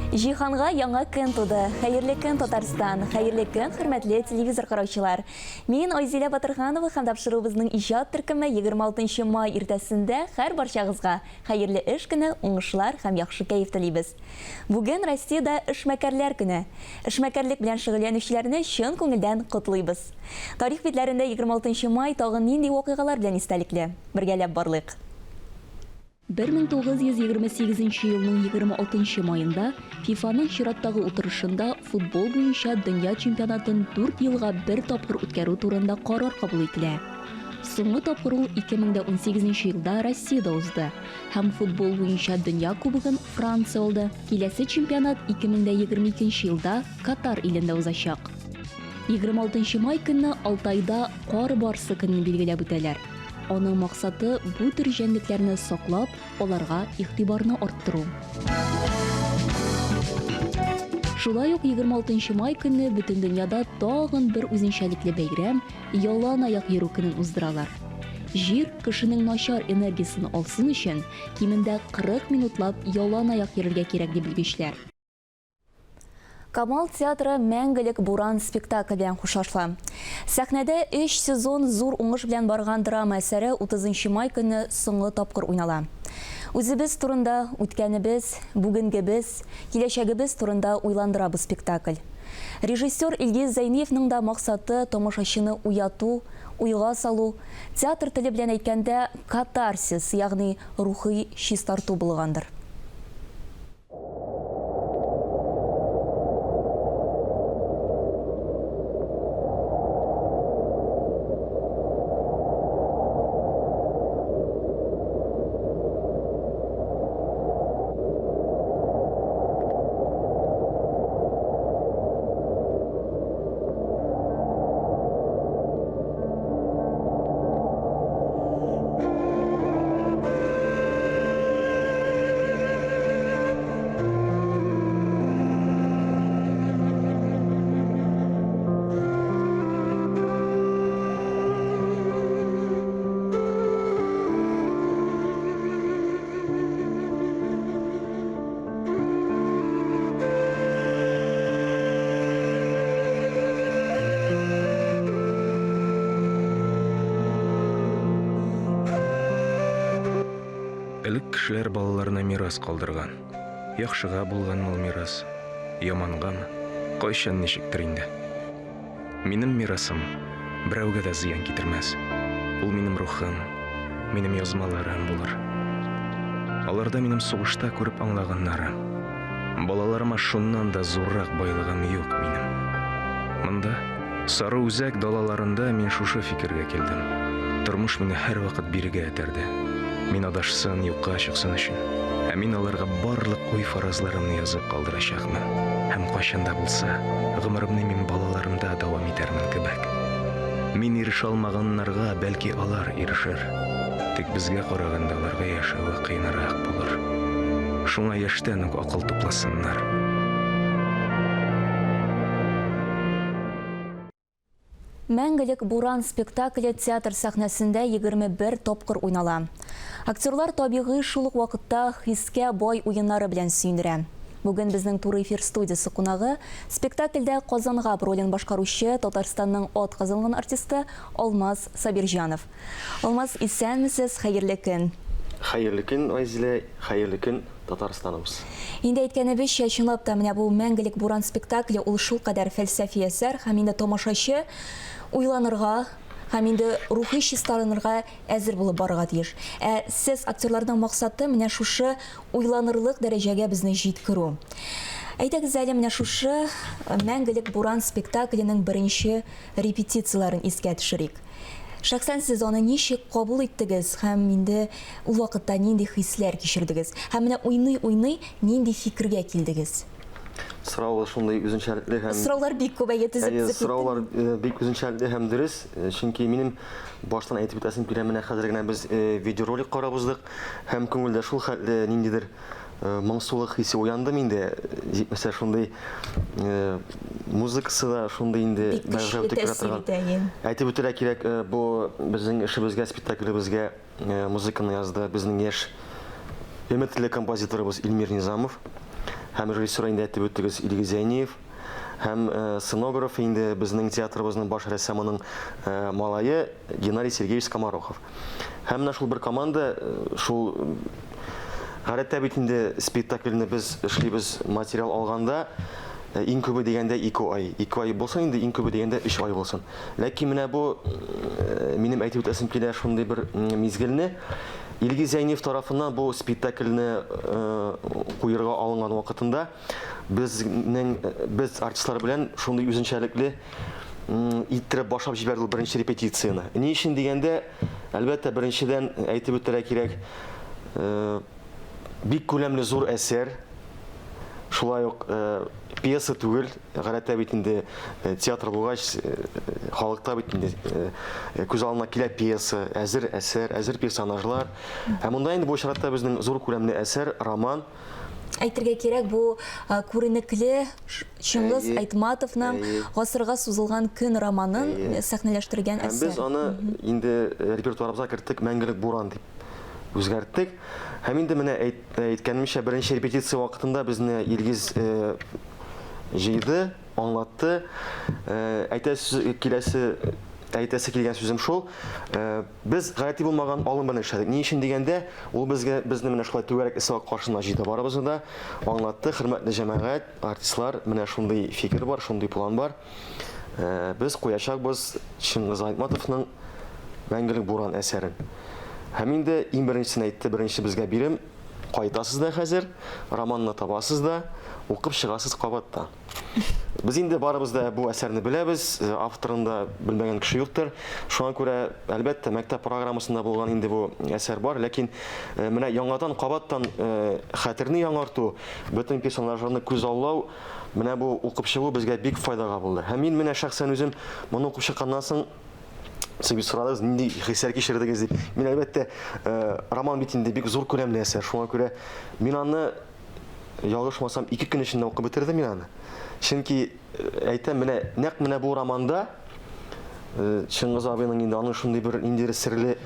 Жиханға яңа көн туды. Хәерле көн Татарстан, хәерле көн хөрмәтле телевизор караучылар. Мин Айзилә Батырханова һәм тапшыруыбызның иҗат төркеме 26 май иртәсендә һәр барчагызга хәерле эш көне, уңышлар һәм яхшы кәеф телибез. Бүген Россиядә эшмәкәрләр көне. Эшмәкәрлек белән шөгыльләнүчеләрне чын күңелдән котлыйбыз. Тарих битләрендә 26 май тагын нинди вакыйгалар белән истәлекле? Бергәләп барлык. 1928 елның 26 майында ФИФАның чираттагы утырышында футбол буенча дөнья чемпионатын 4 елга бер тапкыр үткәрү турында карар кабул ителә. Соңгы тапкыр ул 2018 елда Россиядә узды һәм футбол буенча дөнья кубогын Франция алды. Киләсе чемпионат 2022 елда Катар илендә узачак. 26 май көнне Алтайда кар барсы көнен билгеләп үтәләр. Оның мақсаты бу төр җәнлекләрне саклап, аларга игътибарны арттыру. Шулай ук 26 май көнне бөтен дөньяда тагын бер үзенчәлекле бәйрәм ялан аяк йөрү көнен уздыралар. Җир кешенең начар энергиясын алсын өчен кимендә 40 минутлап ялан аяк йөрергә кирәк дип белгечләр. Камал театры «Мәңгелек буран» спектакль белән хушлашла. Сәхнәдә 3 сезон зур уңыш белән барган драма әсәре 30 май көнне соңгы тапкыр уйнала. Үзебез турында, үткәнебез, бүгенгебез, киләчәгебез турында уйландырабыз спектакль. Режиссер Илгиз Зәйниевның да максаты тамашачыны уяту, уйга салу, театр теле белән әйткәндә катарсис, ягъни рухи чистарту булгандыр. Элек кешеләр балаларына мирас калдырган. Яхшыга булган ул мирас, ямангамы, кайчан ничектер инде. Минем мирасым берәүгә дә зыян китермәс. Ул минем рухым, минем язмаларым булыр. Аларда минем сугышта күреп аңлаганнарым. Балаларыма шуннан да зуррак байлыгым юк минем. Монда, сары үзәк далаларында мин шушы фикергә килдем. Тормыш мине һәр вакыт бирегә этәрде. Мин адашсын, юкка чыксын өчен. Ә мин аларга барлык уй фаразларымны язып калдырачакмын. Һәм кайчанда булса, гомеремне мин балаларымда дәвам итәрмен кебек. Мин ирешә алмаганнарга бәлки алар ирешер. Тик безгә караганда аларга яшәү кыенрак булыр. Шуңа яшьтән үк акыл тупласыннар. «Мәңгелек буран» спектакле театр сәхнәсендә 21 тапкыр уйнала. Актерлар табигый шул ук вакытта хискә бай уеннары белән сөендерә. Бүген безнең туры эфир студиясы кунагы спектакльдә Казанга ролен башкаручы Татарстанның ат казанган артисты Алмаз Сабирҗанов. Алмаз, исәнмесез, хәерле көн. Хәерле көн, Айзилә, хәерле көн, Татарстаныбыз. Инде әйткәнебезчә, чынлап та менә бу «Мәңгелек буран» спектакле ул шул кадәр фәлсәфи әсәр һәм инде тамашачы уйланырга һәм инде рухи чистарынырга әзер булып барырга тиеш. Сез актерларның максаты менә шушы уйланырлык дәрәҗәгә безне җиткерү. Әйтегез әле, менә шушы «Мәңгелек буран» спектакленең беренче репетицияларын искә төшерик. Шәхсән сез аны ничек кабул иттегез һәм инде ул вакытта нинди хисләр кичердегез? Һәм менә уйный нинди фикергә килдегез? Сораулар шундай үзенчәлекле һәм Сораулар бик күп әйтеп Сораулар бик үзенчәлекле һәм дөрес, чөнки минем баштан әйтеп үтәсем килә, менә хәзер генә без видеоролик карабыздык һәм күңелдә шул хәтле ниндидер моңсулык хисе уянды миндә. Җитмәсә шундай музыкасы да шундай инде бәгырәп тик торган. Әйтеп үтәргә кирәк, бу безнең эшебезгә, спектаклебезгә музыканы язды безнең яшь өметле композиторыбыз Илмир Низамов. һәм режиссер инде әйтеп үттегез Илгиз Зәйниев, һәм сценограф инде безнең театрыбызның баш рәссамының малае Геннадий Сергеевич Скоморохов. Һәм менә шул бер команда, шул гадәттә бит инде спектакльне без эшлибез, материал алганда иң күбе дигәндә 2 ай. 2 ай булса инде иң күбе дигәндә 3 ай булсын. Ләкин менә бу минем әйтеп үтәсем килә шундый бер мизгелне Илгиз Зәйниев тарафыннан бу спектакльне куерга алынган вакытында без артистлар белән шундый үзенчәлекле иттереп башлап җибәрде беренче репетицияны. Ни өчен дигәндә, әлбәттә беренчедән әйтеп үтәргә кирәк, бик күләмле зур әсәр, шулай ук пьеса түгел, гадәттә бит инде театр булгач, халыкта бит инде күз алдына килә пьеса, әзер әсәр, әзер персонажлар. Һәм монда инде бу чиратта безнең зур күләмле әсәр, роман. Әйтергә кирәк, бу күренекле Шыңгыз Айтматовның гасырга сузылган көн романын сәхнәләштергән әсәр. Без аны инде репертуарыбызга керттек, Мәңгелек буран дип үзгәрттек. Һәм инде менә әйткәнемчә, беренче репетиция вакытында безне Илгиз җыйды, аңлатты. Әйтәсе килгән сүзем шул. Без гадәти булмаган алым белән эшләдек. Ни өчен дигәндә, ул безне менә шулай түгәрәк исәк каршына җыйды, барыбызны да аңлатты. Хөрмәтле җәмәгать, артистлар, менә шундый фикер бар, шундый план бар. Без куячакбыз Шыңгыз Айтматовның Мәңгелек буран әсәрен. Һәм инде иң беренчесен әйтте, беренче безгә бирем, кайтасыз да хәзер, романны табасыз да, укып чыгасыз кабаттан. Без инде барыбыз да бу әсәрне беләбез, авторын да белмәгән кеше юктыр. Шуңа күрә, әлбәттә, мәктәп программасында булган инде бу әсәр бар, ләкин менә яңадан кабаттан хәтерне яңарту, бөтен персонажларны күз аллау, менә бу укып чыгу безгә бик файдага булды. Һәм мин менә шәхсән үзем моны укып чыкканнан соң сез сорадыгыз, нинди хисләр кичердегез дип. Мин әлбәттә роман бит инде бик зур күләмле әсәр. Шуңа күрә мин аны ялгышмасам 2 көн эчендә укып бетердем мин аны. Чөнки әйтәм, нәкъ менә бу романда Шыңгыз абыйның инде аның шундый бер инде серле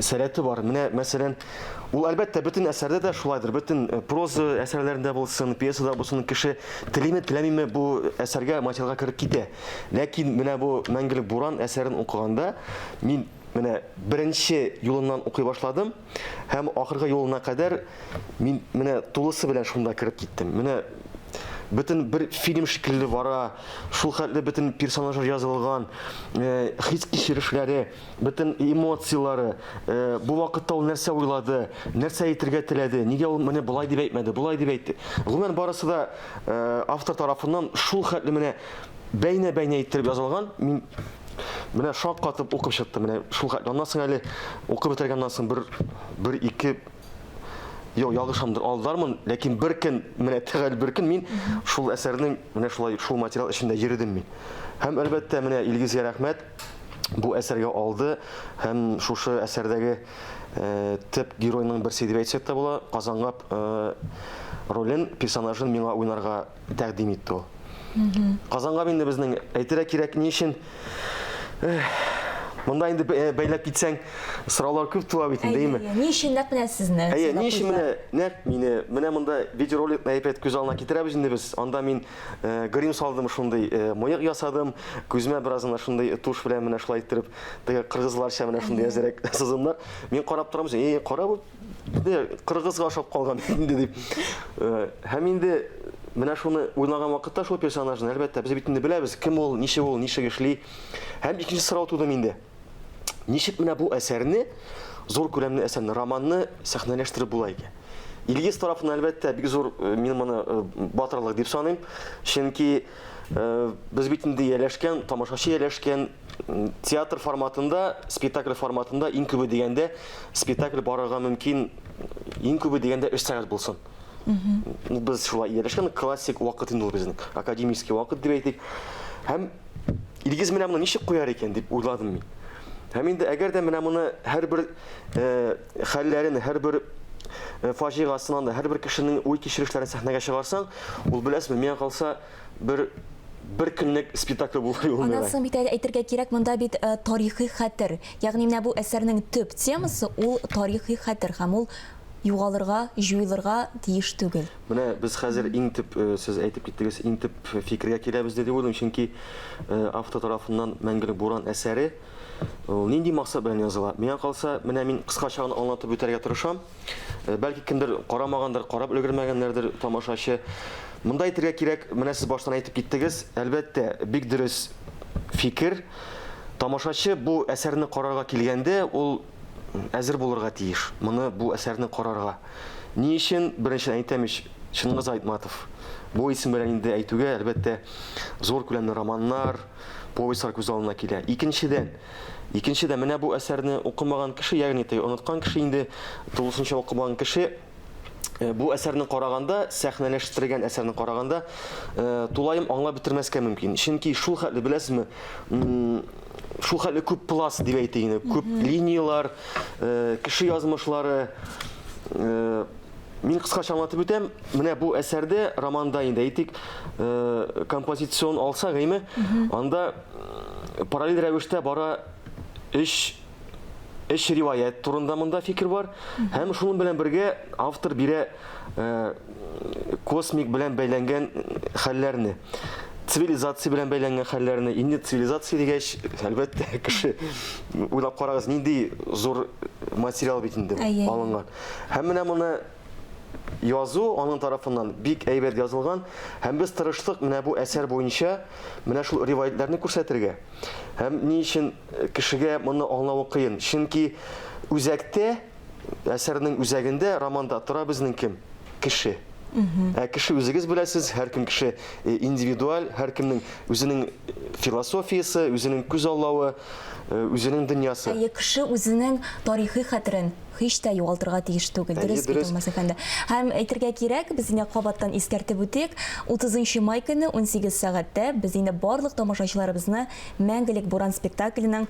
сәләте бар. Менә мәсәлән, ул әлбәттә бөтен әсәрдә дә шулайдыр. Бөтен проза әсәрләрендә булсын, пьесада булсын, кеше телиме, теләмиме бу әсәргә, материалга кереп китә. Ләкин менә бу Мәңгелек буран әсәрен укыганда мин менә беренче юлыннан укый башладым һәм ахыргы юлына кадәр мин менә тулысы белән шунда кереп киттем. Менә бөтен бер фильм шикелле бара, шул хәтле бөтен персонажлар язылган, хис кичерешләре, бөтен эмоциялары, бу вакытта ул нәрсә уйлады, нәрсә әйтергә теләде, нигә ул менә булай дип әйтмәде, булай дип әйтте. Гомумән барысы да автор тарафыннан шул хәтле менә бәйнә-бәйнә иттереп язылган. Мин менә шаккатып укып чыктым, менә шул хәтле. Аннан соң әле укып бетергәннән соң бер ике ялгышамдыр алдармын, ләкин бер көн, менә тәгәл бер көн мин шул әсәрнең менә шулай шул материал эчендә йөридем мин. Һәм әлбәттә менә Илгизгә рәхмәт, бу әсәргә алды һәм шушы әсәрдәге төп геройның берсе дип әйтсәк тә була, Казангап ролен, персонажын миңа уйнарга тәкъдим итте ул. Казангап инде безнең әйтергә кирәк, ни өчен монда инде бәйләп китсәң, сораулар күп туа бит инде, әйме? Ни өчен нәкъ менә сезне? Ни өчен нәкъ мине, менә монда видеороликны әйбәт күз алдына китерәбез инде без. Анда мин грим салдым, шундый мыек ясадым, күзмә беразына шундый туш белән менә шулай иттереп, теге кыргызларча менә шундый әзрәк сызымнар. Мин карап торам, кара бу кыргызга ошап калган инде дип. Һәм инде менә шуны уйнаган вакытта шул персонажны әлбәттә без бит инде беләбез, кем ул, ничек эшли. Һәм икенче сорау туды миндә. Ничек менә бу әсәрне, зур күләмле әсәрне, романны сәхнәләштереп була икән? Илгиз тарафыннан әлбәттә бик зур, мин моны батырлык дип саныйм. Чөнки без бит инде яләшкән, тамашачы яләшкән театр форматында, спектакль форматында иң күбе дигәндә спектакль барырга мөмкин, иң күбе дигәндә 3 сәгать булсын. Без шулай яләшкән, классик вакыт инде ул безнең, академический вакыт дип әйтик. Һәм Илгиз менә моны ничек куяр икән дип уйладым мин. Һәм инде әгәр дә менә моны һәрбер хәлләрен, һәрбер фаҗигасынан да, һәрбер кешенең уй кичерешләрен сәхнәгә чыгарсаң, ул беләсезме, миңа калса бер көнлек спектакль булыр ул. Аннан соң бит әйтергә кирәк, монда бит тарихи хәтер. Ягъни менә бу әсәрнең төп темасы ул тарихи хәтер һәм ул югалырга, җуелырга тиеш түгел. Менә без хәзер иң төп сез әйтеп киттегез, иң төп фикергә киләбез дип уйлыйм, чөнки автор тарафыннан Мәңгелек буран әсәре ул нинди максат белән языла? Миңа калса, менә мин кыскача гына аңлатып үтәргә тырышам. Бәлки кемдер карамагандыр, карап өлгермәгәннәрдер тамашачы. Монда әйтергә кирәк, менә сез баштан әйтеп киттегез, әлбәттә, бик дөрес фикер. Тамашачы бу әсәрне карарга килгәндә, ул әзер булырга тиеш. Моны бу әсәрне карарга. Ни өчен? Беренчедән әйтәм, Шыңгыз Айтматов. Бу исем белән инде әйтүгә, әлбәттә, зур күләмле романнар, повестьлар күз алдына килә. Икенчедән, менә бу әсәрне укымаган кеше, ягъни оныткан кеше, инде тулысынча укымаган кеше бу әсәрне караганда, сәхнәләштергән әсәрне караганда, тулайым аңлап бетермәскә мөмкин. Чөнки шул хәтле, беләсезме, шул хәтле күп пласт дип әйтәйин, күп линиялар, кеше язмышлары. Мин кыскача аңлатып үтәм, менә бу әсәрдә, романда инде әйтик, композицион алса гыйме, анда параллель рәвештә бара өч риваять турында монда фикер бар. Һәм шуның белән бергә автор бирә космик белән бәйләнгән хәлләрне, цивилизация белән бәйләнгән хәлләрне. Инде цивилизация дигәч, әлбәттә, кеше уйлап карагыз, нинди зур материал бит инде алынган. Һәм менә моны язу аның тарафыннан бик әйбәт язылган, һәм без тырыштык менә бу әсәр буенча менә шул риваятларны күрсәтергә. Һәм ни өчен кешегә моны аңлавы кыен? Чөнки үзәктә, әсәрнең үзәгендә, романда тора безнең кем? Кеше. Кеше үзегез беләсез, һәркем кеше индивидуаль, һәркемнең үзенең философиясе, үзенең күз аллавы, үзенең дөньясы. Кеше үзенең тарихи хәтерен һич тә югалтырга тиеш түгел. Дөрес бит ул мәсәфәндә. Һәм әйтергә кирәк, без инде кабаттан искәртеп үтик, 30 май көне 18 сәгатьтә без инде барлык тамашачыларыбызны Мәңгелек буран спектакленең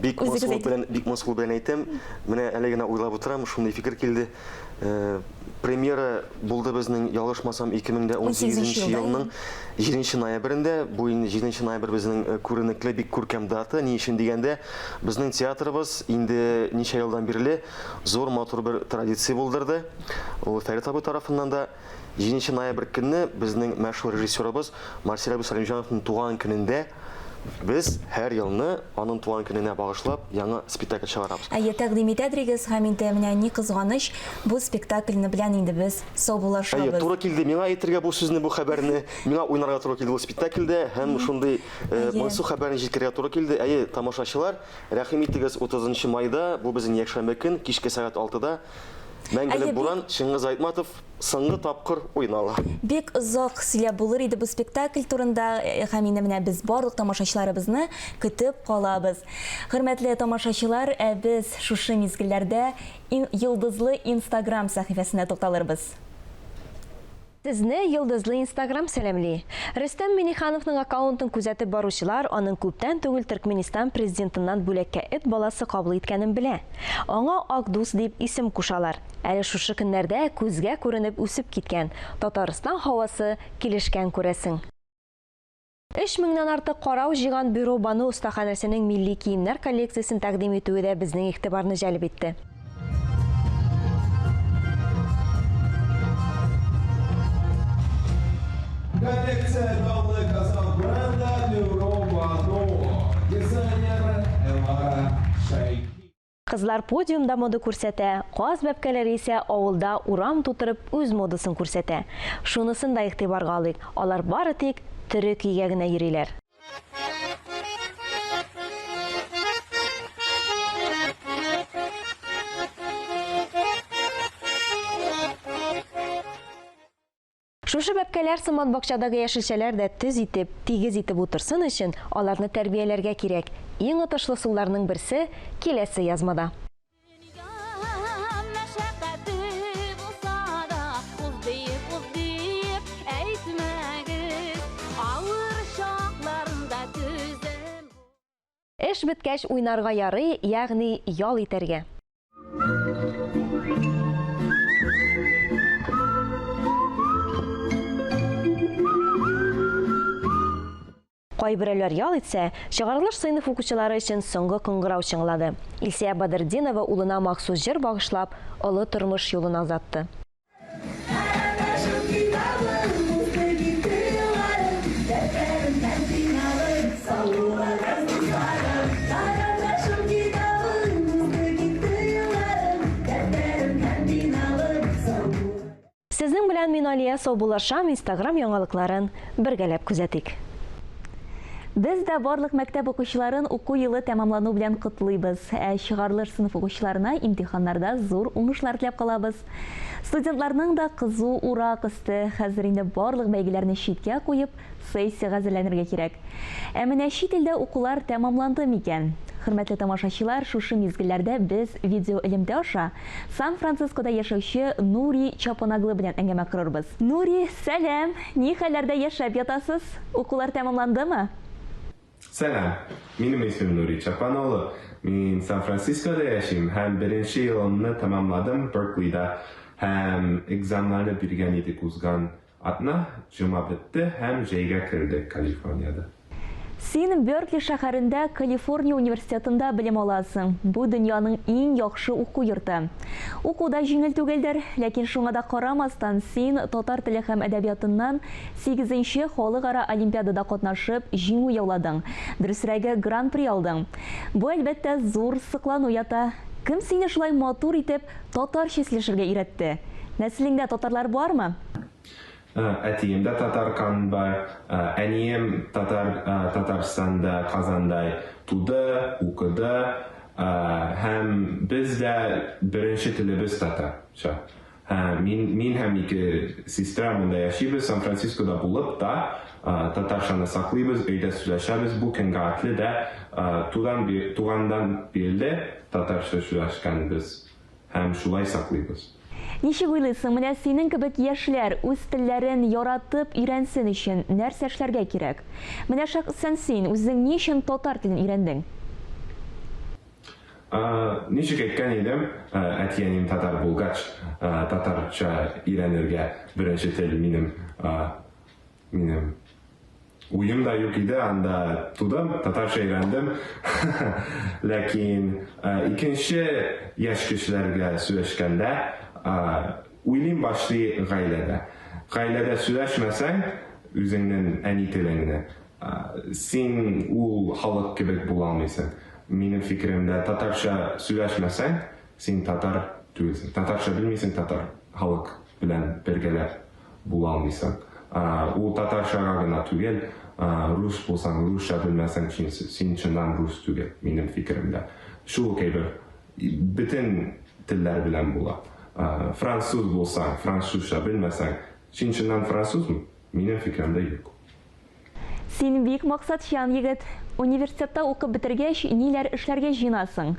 бик мосул белән әйтәм, менә әле генә уйлап утырам, шундый фикер килде. Премьера булды безнең, ялгышмасам, 2018 елның 7 ноябрендә. Бу 7 ноябрь безнең күренекле, бик күркәм дата. Ни өчен дигәндә, безнең театрыбыз инде ничә елдан бирле зур матур бер традиция булдырды. Ул Фәрит абый тарафыннан да 7 ноябрь көнне безнең мәшһүр режиссерыбыз Марсель Абусалимҗановның туган көнендә без һәр елны аның туган көненә багышлап яңа спектакль чыгарабыз. Тәкъдим итәдегез һәм инде менә ни кызганыч, бу спектакльне белән инде без саубуллашабыз. Туры килде миңа әйтергә бу сүзне, бу хәбәрне, миңа уйнарга туры килде бу спектакльдә, һәм шундый моңсу хәбәрне җиткерергә туры килде. Тамашачылар, рәхим итегез, 30 майда, бу безнең якшәмбе көн, кичке сәгать 6-да Мәңгелек буран, Шыңгыз Айтматов соңгы тапкыр уйнала. Бик озак сөйләп булыр иде бу спектакль турында, һәм инде менә без барлык тамашачыларыбызны көтеп калабыз. Хөрмәтле тамашачылар, без шушы мизгелләрдә Йылдызлы Instagram сәхифәсенә тукталырбыз. Сезне Йылдызлы Instagram сәламли. Рөстәм Миңнехановның аккаунтын күзәтеп баручылар аның күптән түгел Төркменистан президентыннан бүләккә эт баласы кабул иткәнен белә. Аңа Акдус дип исем кушалар. Әле шушы көннәрдә күзгә күренеп үсеп киткән Татарстан һавасы килешкән күрәсең. 3000-нан артык карау җыйган бюро Бану остаханәсенең милли киемнәр коллекциясен тәкъдим итүе дә безнең игътибарны җәлеп итте. Коллекция данных Казан бренда Бюро дизайнер Элара Шейк. Кызлар подиумда мода күрсәтә, каз бәбкәләре исә авылда урам тутырып үз модасын күрсәтә. Шунысын да игътибарга алыйк. Алар бары тик тере көйгә генә йөриләр. Шушы бәбкәләр сыман бакчадагы яшелчәләр дә төз итеп, тигез итеп утырсын өчен аларны тәрбияләргә кирәк. Иң отышлы суларның берсе киләсе язмада. Эш беткәч уйнарга ярый, ягъни ял итәргә. Кайберәләр ял итсә, чыгарылыш сыйныф укучылары өчен соңгы кыңгырау чыңлады. Илсия Бадырдинова улына махсус җыр багышлап, олы тормыш юлын азатты. Сезнең белән мин Алия Саубуллашам, Instagram яңалыкларын бергәләп күзәтик. Без дә барлык мәктәп укучыларын уку елы тәмамлану белән котлыйбыз. Чыгарылыш сыйныф укучыларына имтиханнарда зур уңышлар теләп калабыз. Студентларның да кызу ура кысты. Хәзер инде барлык бәйгеләрне читкә куеп, сессияга әзерләнергә кирәк. Ә менә чит илдә укулар тәмамланды микән? Хөрмәтле тамашачылар, шушы мизгелләрдә без видео элемтә аша Сан-Францискода яшәүче Нури Чапонаглы белән әңгәмә корырбыз. Нури, сәлам! Ни хәлләрдә яшәп ятасыз? Укулар тәмамландымы? Selam, benim ismim Nuri Çapanoğlu. Ben San Francisco'da yaşayım. Hem birinci yılını tamamladım Berkeley'de. Hem egzamlarını birgen yedik uzgan atna. Cuma bitti. Hem J'ga kirdik Kaliforniyada. Син Беркли шәһәрендә Калифорния университетында белем аласың. Бу дөньяның иң яхшы уку йорты. Укуда җиңел түгелдер, ләкин шуңа да карамастан син татар теле һәм әдәбиятыннан 8нче халыкара олимпиадада катнашып, җиңү яуладың. Дөресрәге гран-при алдың. Бу әлбәттә зур сыклану ята. Кем сине шулай матур итеп татарча сөйләшергә өйрәтте? Нәселеңдә татарлар бармы? Әтиемдә татар кан бар, әнием Татарстанда, Казанда туды, укыды, һәм без дә беренче телебез татарча. Мин һәм ике сестрам монда яшибез, Сан-Францискода булып та татарчаны саклыйбыз, өйдә сөйләшәбез. Бу көнгә атлы да тугандан бирле татарча сөйләшкәнбез һәм шулай саклыйбыз. Ничек уйлыйсың, менә синең кебек яшьләр үз телләрен яратып өйрәнсен өчен нәрсә эшләргә кирәк? Менә шәхсән син үзең ни өчен татар телен өйрәндең? Ничек әйткән идем, әтием татар булгач, татарча өйрәнергә беренче тел минем уйымда юк иде, анда тудым, татарча өйрәндем. Ләкин икенче яшь кешеләргә сөйләшкәндә уйлыйм башлый гаиләдә. Гаиләдә сөйләшмәсәң, үзеңнең әни телеңне, син ул халык кебек була алмыйсың. Минем фикеремдә, татарча сөйләшмәсәң, син татар түгелсең. Татарча белмисең, татар халык белән бергәләп була алмыйсың. Ул татарчага гына түгел, рус булсаң, русча белмәсәң, син чыннан рус түгел, минем фикеремдә. Шул кебек бөтен телләр белән була. Француз булсаң, французча белмәсәң, син чыннан французмы? Минем фикеремдә юк. Син бик максатчан егет. Университетта укып бетергәч, ниләр эшләргә җыенасың?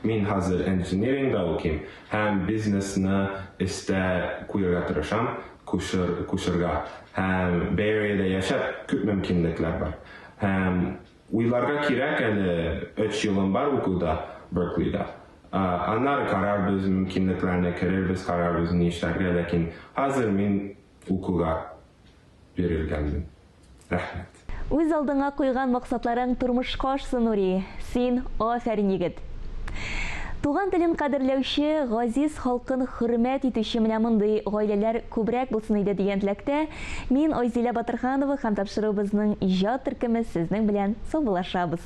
Мин хәзер инженерингда укыйм, һәм бизнесны эстә куярга тырышам, кушырга. Һәм Бейриядә яшәп, күп мөмкинлекләр бар. Һәм уйларга кирәк, әле 3 елым бар укуда Берклейда. Аннары карарбыз, мөмкинлекләрне керербез, карарбыз ни эшләргә, ләкин хәзер мин укуга бирелгәнмен. Рәхмәт. Үз алдыңа куйган максатларың тормышка ашсын, Нури. Син афәрин егет. Туган телен кадерләүче, газиз халкын хөрмәт итүче менә мондый гаиләләр күбрәк булсын иде дигән теләктә, мин Айзилә Батырханова һәм тапшыру безнең иҗат төркеме сезнең белән саубуллашабыз.